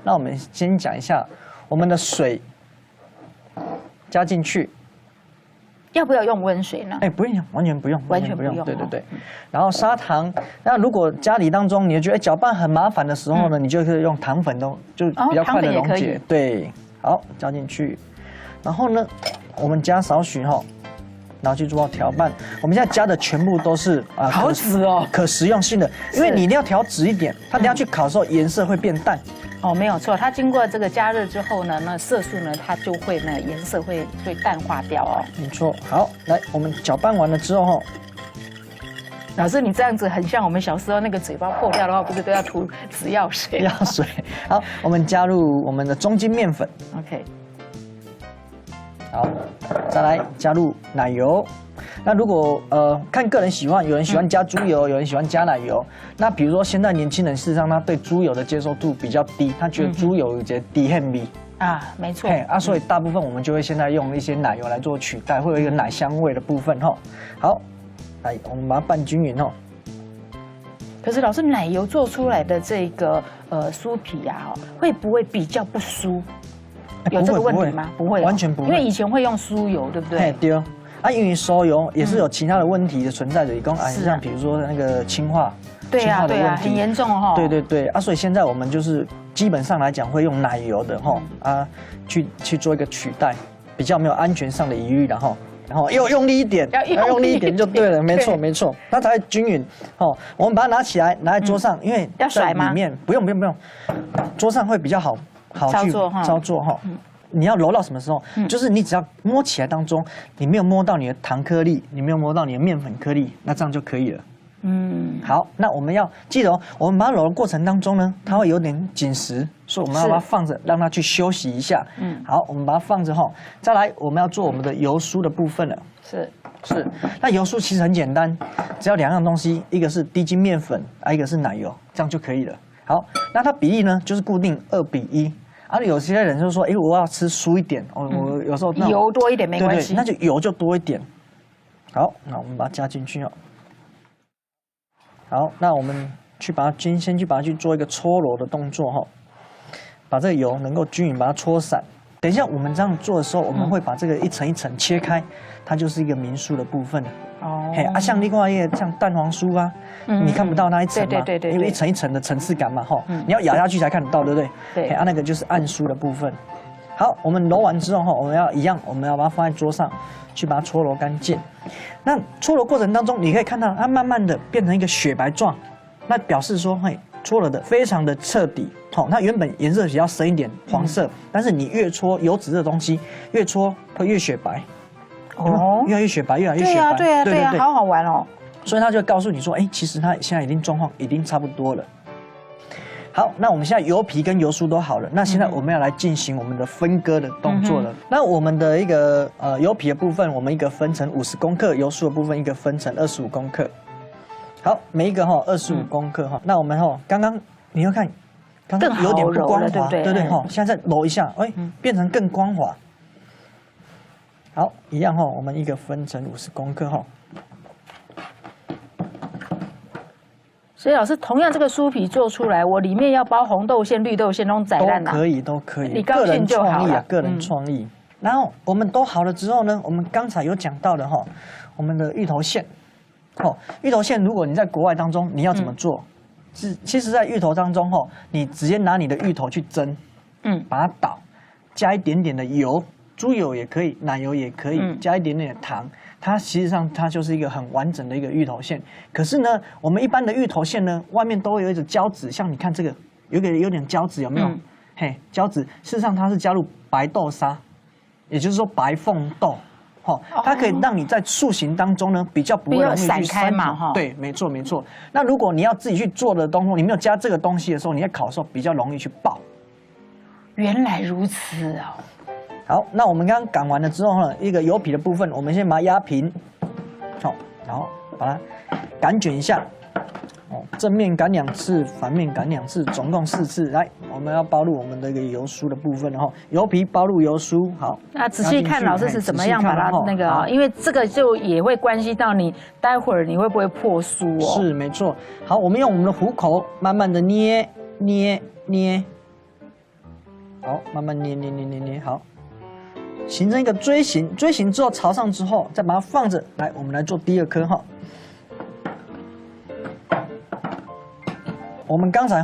那我们先讲一下我们的水加进去。 要不要用温水呢？哎，不用，完全不用，完全不用。对对对。然后砂糖，那如果家里当中你觉得搅拌很麻烦的时候呢，你就可以用糖粉都就比较快的溶解。对，好，加进去。然后呢，我们加少许哈，然后去做调拌。我们现在加的全部都是好紫哦，可食用性的，因为你一定要调紫一点，它等下去烤的时候颜色会变淡。 哦，没有错，它经过这个加热之后呢，那色素呢，它就会呢颜色会淡化掉哦。没错，好，来我们搅拌完了之后，老师你这样子很像我们小时候那个嘴巴破掉的话，不是都要涂紫药水？药水，好，我们加入我们的中筋面粉。 OK， 好，再来加入奶油。 那如果看个人喜欢，有人喜欢加猪油，有人喜欢加奶油。那比如说现在年轻人事实上他对猪油的接受度比较低，他觉得猪油有些低很味啊，没错。所以大部分我们就会现在用一些奶油来做取代，会有一个奶香味的部分哈。好，来我们把它拌均匀哦。可是老师，奶油做出来的这个酥皮啊，会不会比较不酥？有这个问题吗？不会，完全不会。因为以前会用酥油，对不对？对。 因为酥油也是有其他的问题的存在的，像比如说那个氢化，对啊，很严重哦。对对对所以现在我们就是基本上来讲会用奶油的去做一个取代，比较没有安全上的疑虑然后要用力一点，要用力一点就对了，没错没错，它才会均匀我们把它拿起来拿在桌上，因为要甩吗？里面不用，桌上会比较好去操作哈。 你要揉到什么时候？就是你只要摸起来当中，你没有摸到你的糖颗粒，你没有摸到你的面粉颗粒，那这样就可以了。好，那我们要记得我们把它揉的过程当中呢，它会有点紧实，所以我们要把它放着，让它去休息一下。好，我们把它放着哈。再来，我们要做我们的油酥的部分了。是，那油酥其实很简单，只要2样东西，一个是低筋面粉，一个是奶油，这样就可以了。好，那它比例呢，就是固定2比1。 有些人就说，我要吃酥一点我有时候油多一点没关系，那就油就多一点。好，那我们把它加进去哦。好，那我们先去把它去做一个搓揉的动作哈，把这个油能够均匀把它搓散。等一下我们这样做的时候，我们会把这个一层一层切开，它就是一个民酥的部分了。像另外一个像蛋黄酥啊，你看不到那一层嘛，对，因为一层一层的层次感嘛你要咬下去才看得到，对不对？对，那个就是暗酥的部分。好，我们揉完之后我们要把它放在桌上，去把它搓揉干净。那搓揉过程当中，你可以看到它慢慢的变成一个雪白状，那表示说搓揉的非常的彻底。它原本颜色比较深一点，黄色，但是你越搓油脂的东西，越搓会越雪白。越来越雪白，越来越雪白。对啊，好好玩哦。所以他就会告诉你说，其实它现在已经状况已经差不多了。好，那我们现在油皮跟油酥都好了，那现在我们要来进行我们的分割的动作了。那我们的一个油皮的部分，我们一个分成50公克，油酥的部分一个分成25公克。好，每一个25公克那我们刚刚你要看，刚刚有点不光滑，对不对现在再揉一下，变成更光滑。好，一样我们一个分成50公克所以老师，同样这个酥皮做出来，我里面要包红豆馅、绿豆馅，弄宰烂都可以，你高兴就好了。个人创意。然后我们都好了之后呢，我们刚才有讲到的我们的芋头馅，芋头馅如果你在国外当中你要怎么做？其实，在芋头当中你直接拿你的芋头去蒸，把它捣，加一点点的油。猪油也可以，奶油也可以，加一点点的糖，它实际上它就是一个很完整的一个芋头馅。可是呢，我们一般的芋头馅呢，外面都会有一种胶质，像你看这个有点胶质，有没有？胶质，事实上它是加入白豆沙，也就是说白凤豆，它可以让你在塑形当中呢比较不会容易去散开嘛，对，没错。那如果你要自己去做的东西，你没有加这个东西的时候，你在烤的时候比较容易去爆。原来如此哦。好，那我们刚刚擀完了之后呢，一个油皮的部分，我们先把它压平，然后把它擀卷一下，正面擀2次，反面擀2次，总共4次。来，我们要包入我们的一个油酥的部分油皮包入油酥。好，那仔细看老师是怎么样把它那个因为这个就也会关系到你待会儿你会不会破酥哦。是，没错。好，我们用我们的虎口慢慢的捏。好，慢慢捏，好，形成一个锥形。锥形之后朝上之后，再把它放着。来，我们来做第2颗哈。我们刚才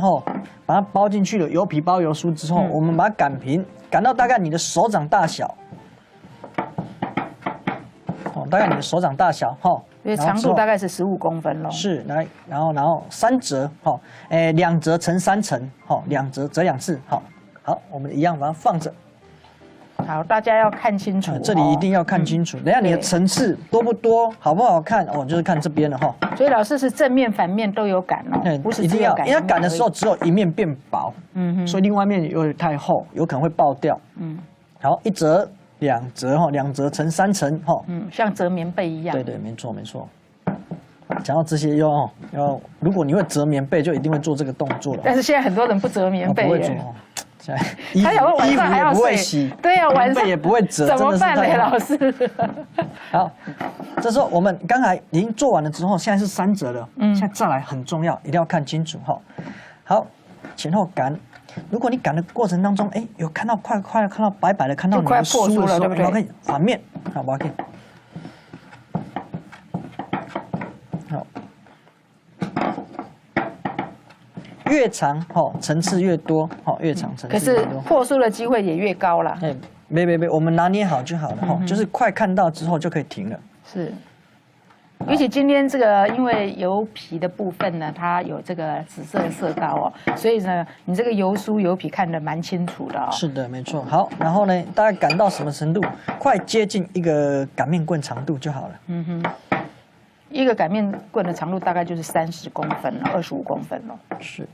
把它包进去了油皮包油酥之后，我们把它擀平，擀到大概你的手掌大小。大概你的手掌大小因为长度大概是15公分咯。是，来，然后3折2折乘3层2折折2次好，我们一样把它放着。好，大家要看清楚，这里一定要看清楚。等下你的层次多不多，好不好看就是看这边了所以老师是正面反面都有擀不是一定要，因为擀的时候候只有一面变薄，所以另外一面有点太厚，有可能会爆掉。好，1折2折2折乘3层像折棉被一样。对，没错。讲到这些要，如果你会折棉被，就一定会做这个动作了。但是现在很多人不折棉被，不会做他想说晚上还要不会洗，对呀，晚上也不会折，怎么办呢，老师？好，这时候我们刚才已经做完了之后，现在是3折了。现在再来很重要，一定要看清楚好，前后擀。如果你擀的过程当中，有看到快看到白白的，看到你的酥的时候，对不对？反面，好，我可以。好，越长层次越多，越长层次越多。可是破酥的机会也越高啦。没，我们拿捏好就好了就是快看到之后就可以停了。是。尤其今天这个，因为油皮的部分呢，它有这个紫色的色膏所以呢，你这个油酥油皮看得蛮清楚的是的，没错。好，然后呢，大概擀到什么程度？快接近一个擀面棍长度就好了。一个擀面棍的长度大概就是30公分了，25公分了。是。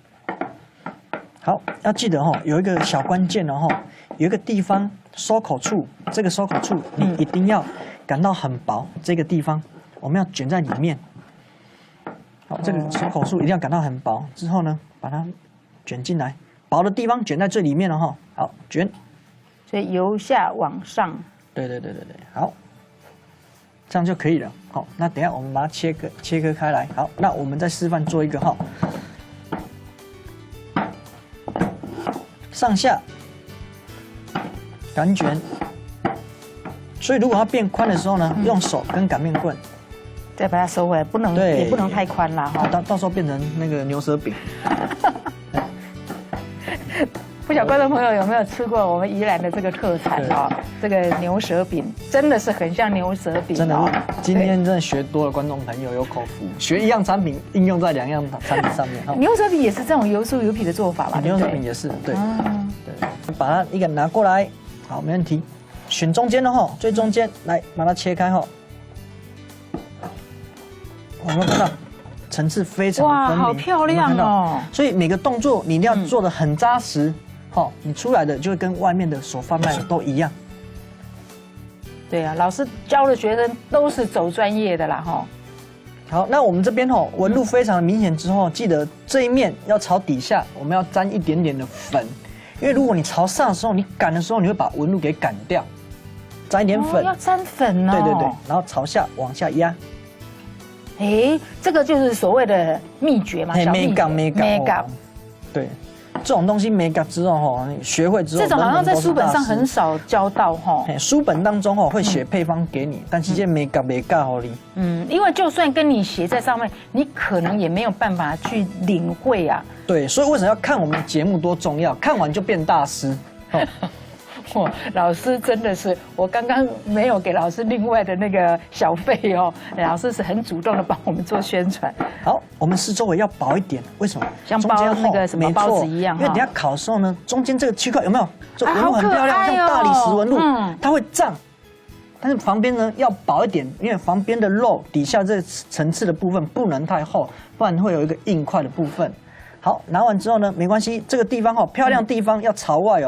好，要记得有一个小关键有一个地方收口处，这个收口处你一定要擀到很薄，这个地方。我们要卷在里面，好，这个收口处一定要擀到很薄，之后呢，把它卷进来，薄的地方卷在最里面了好，卷，所以由下往上。对，好，这样就可以了。好，那等一下我们把它切割开来。好，那我们再示范做一个上下擀卷。所以如果它变宽的时候呢，用手跟擀面棍。再把它收回来，也不能太宽啦到时候变成那个牛舌饼。不晓得观众朋友有没有吃过我们宜兰的这个特产这个牛舌饼真的是很像牛舌饼真的今天真的学多了，观众朋友有口福，学一样产品应用在2样产品上面牛舌饼也是这种油酥油皮的做法吧？牛舌饼也是，对，把它一个拿过来，好，没问题。选中间的最中间来把它切开我们看到层次非常分明，好漂亮所以每个动作你一定要做得很扎实，你出来的就会跟外面的所贩卖的都一样。对啊，老师教的学生都是走专业的啦好，那我们这边纹路非常的明显之后，记得这一面要朝底下，我们要沾一点点的粉，因为如果你朝上的时候，你擀的时候你会把纹路给擀掉，沾一点粉，要沾粉对，然后朝下往下压。这个就是所谓的秘诀嘛，小秘诀。美感，对，这种东西美感之后学会之后，这种好像在书本上很少教到书本当中会写配方给你，但是这美感你。因为就算跟你写在上面，你可能也没有办法去领会啊。对，所以为什么要看我们节目多重要？看完就变大师。老师真的是，我刚刚没有给老师另外的那个小费老师是很主动的帮我们做宣传。好，我们四周围要薄一点，为什么？像包那个什么包子一样，因为等下烤的时候呢，中间这个区块有没有？这纹路很漂亮，像大理石纹路，它会胀。但是旁边呢要薄一点，因为旁边的肉底下这层次的部分不能太厚，不然会有一个硬块的部分。好，拿完之后呢，没关系，这个地方漂亮地方要朝外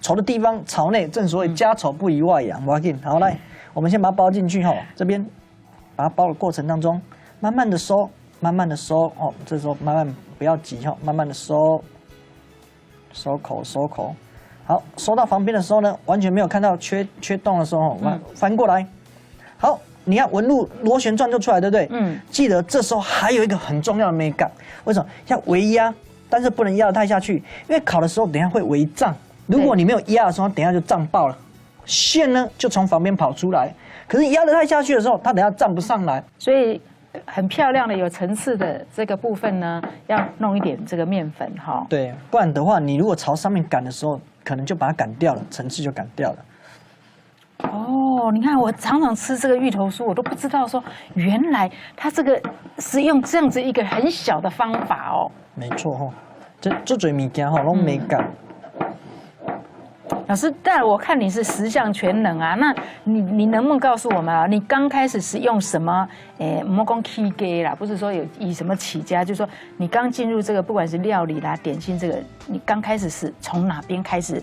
稠的地方朝内，正所谓家丑不宜外扬。好，来，我们先把它包进去这边把它包的过程当中，慢慢的收，慢慢的收这时候慢慢不要急慢慢的收口。好，收到旁边的时候呢，完全没有看到缺洞的时候，翻过来。好，你看纹路螺旋状就出来，对不对？记得这时候还有一个很重要的美感，为什么？要微压，但是不能压得太下去，因为烤的时候等一下会微胀。如果你没有压的时候，它等一下就胀爆了，线呢就从旁边跑出来。可是压得太下去的时候，它等一下站不上来。所以很漂亮的有层次的这个部分呢，要弄一点这个面粉哈。对，不然的话，你如果朝上面擀的时候，可能就把它擀掉了，层次就擀掉了。哦，你看我常常吃这个芋头酥，我都不知道说原来它这个是用这样子一个很小的方法哦。没错哈，这最物件哈，拢没擀。老师，但我看你是十项全能啊，那你能不能告诉我们啊？你刚开始是用什么？莫讲起家啦，不是说有以什么起家，就是说你刚进入这个不管是料理啦、点心这个，你刚开始是从哪边开始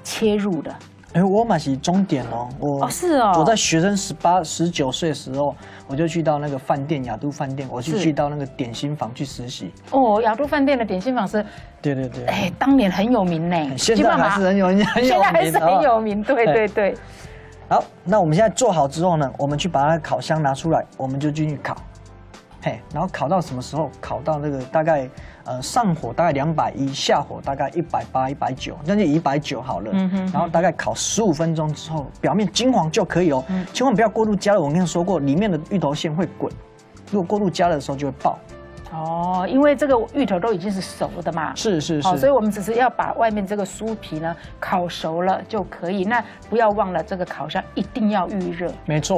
切入的？我嘛是终点哦，是哦，我在学生18、19岁的时候，我就去到那个饭店雅都饭店，我去到那个点心房去实习。哦，雅都饭店的点心房是，对，当年很有名呢，现在还是很有名，现在还是很有名，对。好，那我们现在做好之后呢，我们去把它烤箱拿出来，我们就进去烤。然后烤到什么时候？烤到那个大概上火大概210，下火大概180、190，那就190好了。然后大概烤15分钟之后，表面金黄就可以哦。千万不要过度加热，我跟你说过，里面的芋头馅会滚，如果过度加热的时候就会爆。哦，因为这个芋头都已经是熟的嘛，是，所以我们只是要把外面这个酥皮呢烤熟了就可以。那不要忘了，这个烤箱一定要预热。没错。